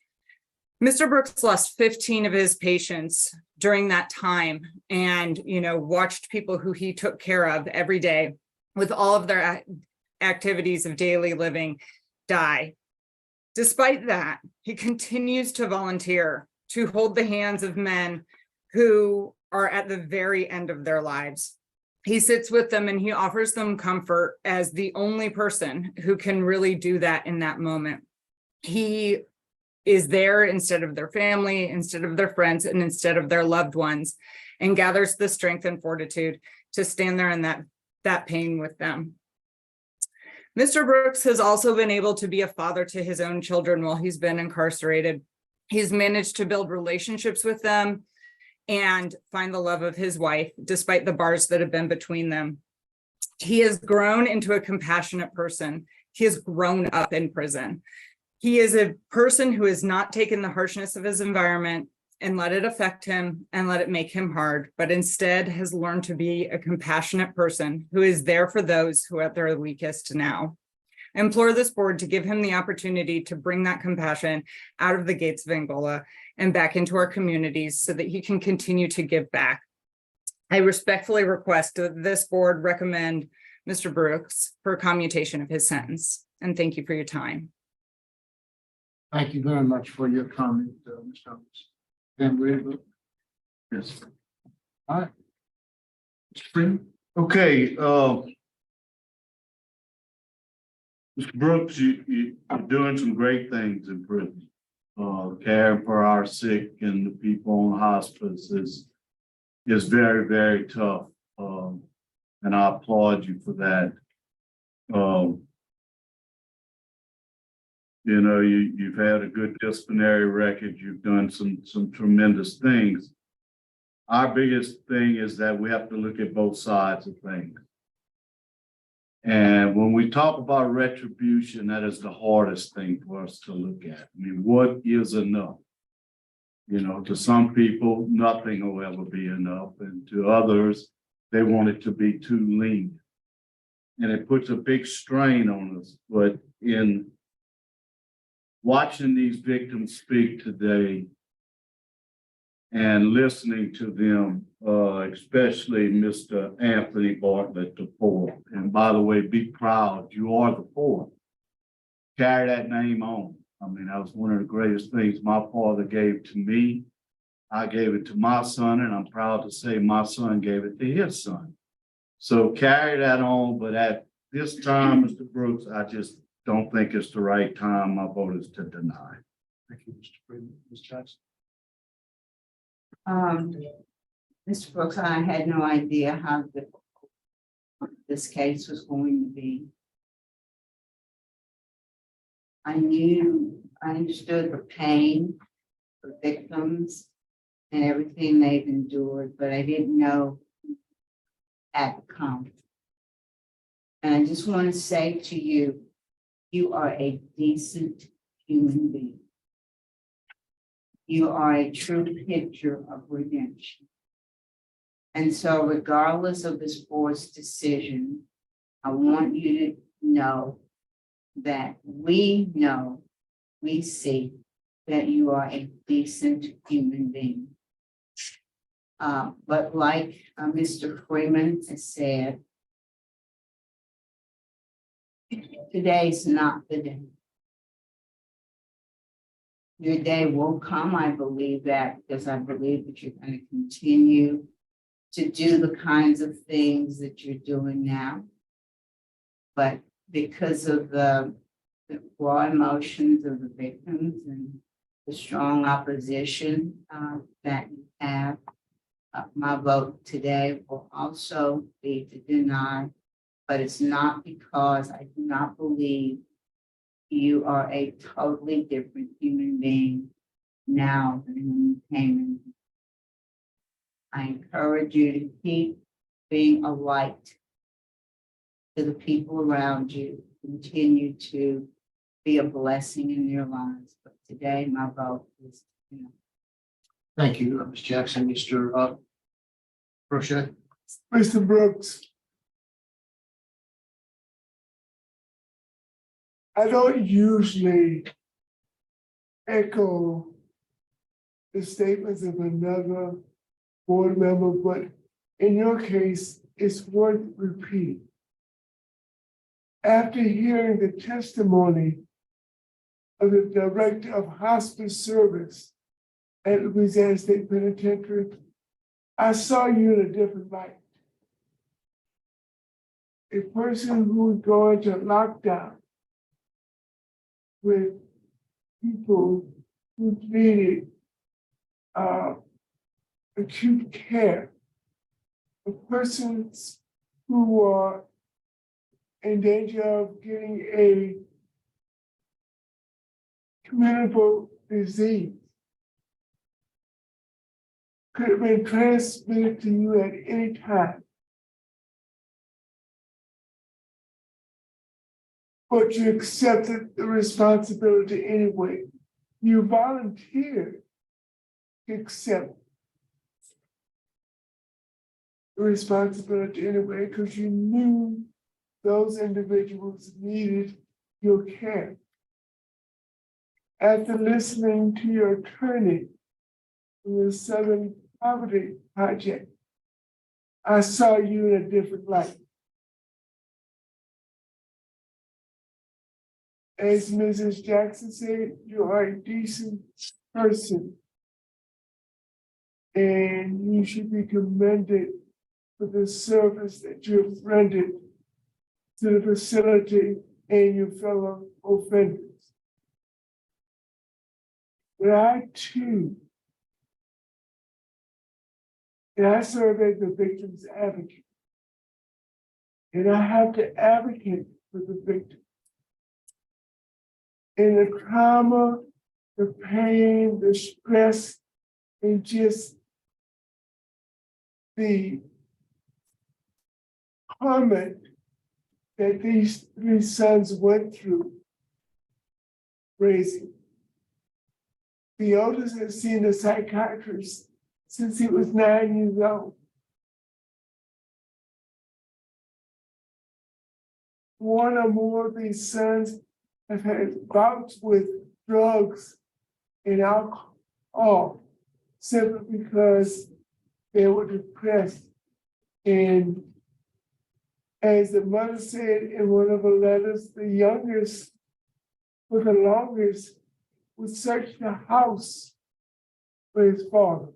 Mr. Brooks lost 15 of his patients during that time and, watched people who he took care of every day with all of their activities of daily living die. Despite that, he continues to volunteer to hold the hands of men who are at the very end of their lives. He sits with them and he offers them comfort as the only person who can really do that in that moment. He is there instead of their family, instead of their friends, and instead of their loved ones, and gathers the strength and fortitude to stand there in that pain with them. Mr. Brooks has also been able to be a father to his own children while he's been incarcerated. He's managed to build relationships with them and find the love of his wife, despite the bars that have been between them. He has grown into a compassionate person. He has grown up in prison. He is a person who has not taken the harshness of his environment and let it affect him and let it make him hard, but instead has learned to be a compassionate person who is there for those who are at their weakest now. I implore this board to give him the opportunity to bring that compassion out of the gates of Angola and back into our communities so that he can continue to give back. I respectfully request that this board recommend Mr. Brooks for commutation of his sentence. And thank you for your time. Thank you very much for your comment, Ms. Douglas. And we're, yes. All right. Mr. Freeman? Okay, Mr. Brooks, you're doing some great things in prison. Caring for our sick and the people on hospice is very, very tough. And I applaud you for that. You've had a good disciplinary record. You've done some tremendous things. our biggest thing is that we have to look at both sides of things. And when we talk about retribution, that is the hardest thing for us to look at. I mean, what is enough? You know, to some people, nothing will ever be enough, and to others, they want it to be too lean. And it puts a big strain on us, but in watching these victims speak today and listening to them, especially Mr. Anthony Bartlett, the fourth. And by the way, be proud, you are the fourth. Carry that name on. I mean, that was one of the greatest things my father gave to me. I gave it to my son, and I'm proud to say my son gave it to his son. So carry that on, but at this time, Mr. Brooks, I just don't think it's the right time. My vote is to deny. Thank you, Mr. Freeman. Ms. Jackson. Mr. Brooks, I had no idea how difficult this case was going to be. I understood the pain for victims and everything they've endured, but I didn't know had to come. And I just want to say to you, you are a decent human being. You are a true picture of redemption. And so regardless of this board's decision, I want you to know that we see that you are a decent human being. But like Mr. Freeman has said, today's not the day. Your day will come, I believe that, because I believe that you're going to continue to do the kinds of things that you're doing now. But because of the raw emotions of the victims and the strong opposition that you have, my vote today will also be to deny, but it's not because I do not believe you are a totally different human being now than when you came in. I encourage you to keep being a light to the people around you, continue to be a blessing in their lives. But today, my vote is no. Thank you, Ms. Jackson. Mr. Crochet. Mr. Brooks. I don't usually echo the statements of another board member, but in your case, it's worth repeating. After hearing the testimony of the Director of Hospice Service at Louisiana State Penitentiary, I saw you in a different light. A person who would go into lockdown with people who needed acute care, the persons who are in danger of getting a communicable disease could have been transmitted to you at any time. But you accepted the responsibility anyway. You volunteered to accept the responsibility anyway because you knew those individuals needed your care. After listening to your attorney in the Southern Poverty Project, I saw you in a different light. As Mrs. Jackson said, you are a decent person. And you should be commended for the service that you have rendered to the facility and your fellow offenders. But I too, and I serve as the victim's advocate. And I have to advocate for the victim. And the trauma, the pain, the stress, and just the comment that these three sons went through raising. The oldest has seen a psychiatrist since he was 9 years old. One or more of these sons have had bouts with drugs and alcohol simply because they were depressed. And as the mother said in one of her letters, the youngest for the longest would search the house for his father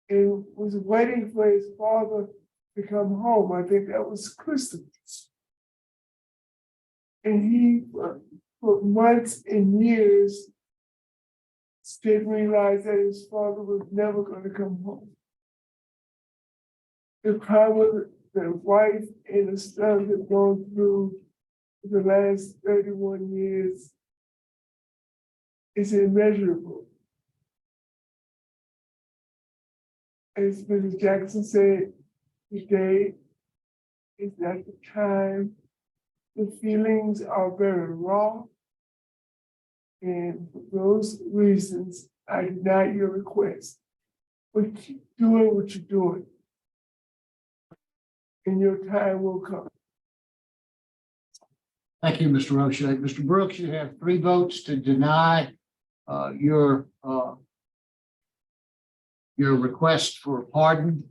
and was waiting for his father to come home. I think that was Christmas. And he, for months and years, didn't realize that his father was never going to come home. The problem the wife and the son have gone through for the last 31 years is immeasurable. As Mrs. Jackson said, today is not the time. The feelings are very raw. And for those reasons, I deny your request. But keep doing what you're doing. And your time will come. Thank you, Mr. Roche. Mr. Brooks, you have 3 votes to deny your request for pardon.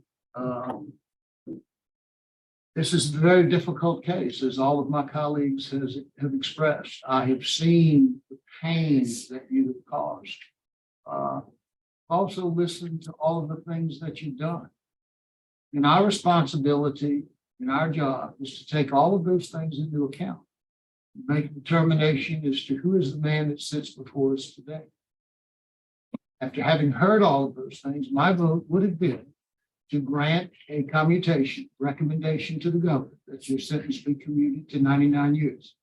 This is a very difficult case, as all of my colleagues have expressed. I have seen the pain that you have caused. Also listened to all of the things that you've done. And our responsibility in our job is to take all of those things into account. Make a determination as to who is the man that sits before us today. After having heard all of those things, my vote would have been to grant a commutation recommendation to the governor that your sentence be commuted to 99 years.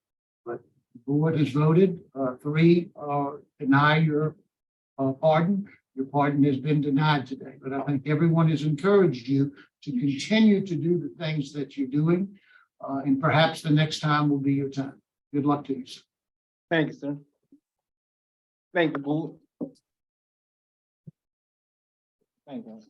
But the board has voted, 3 deny your pardon. Your pardon has been denied today, but I think everyone has encouraged you to continue to do the things that you're doing, and perhaps the next time will be your time. Good luck to you, sir. Thank you, sir. Thank you, board. Thank you.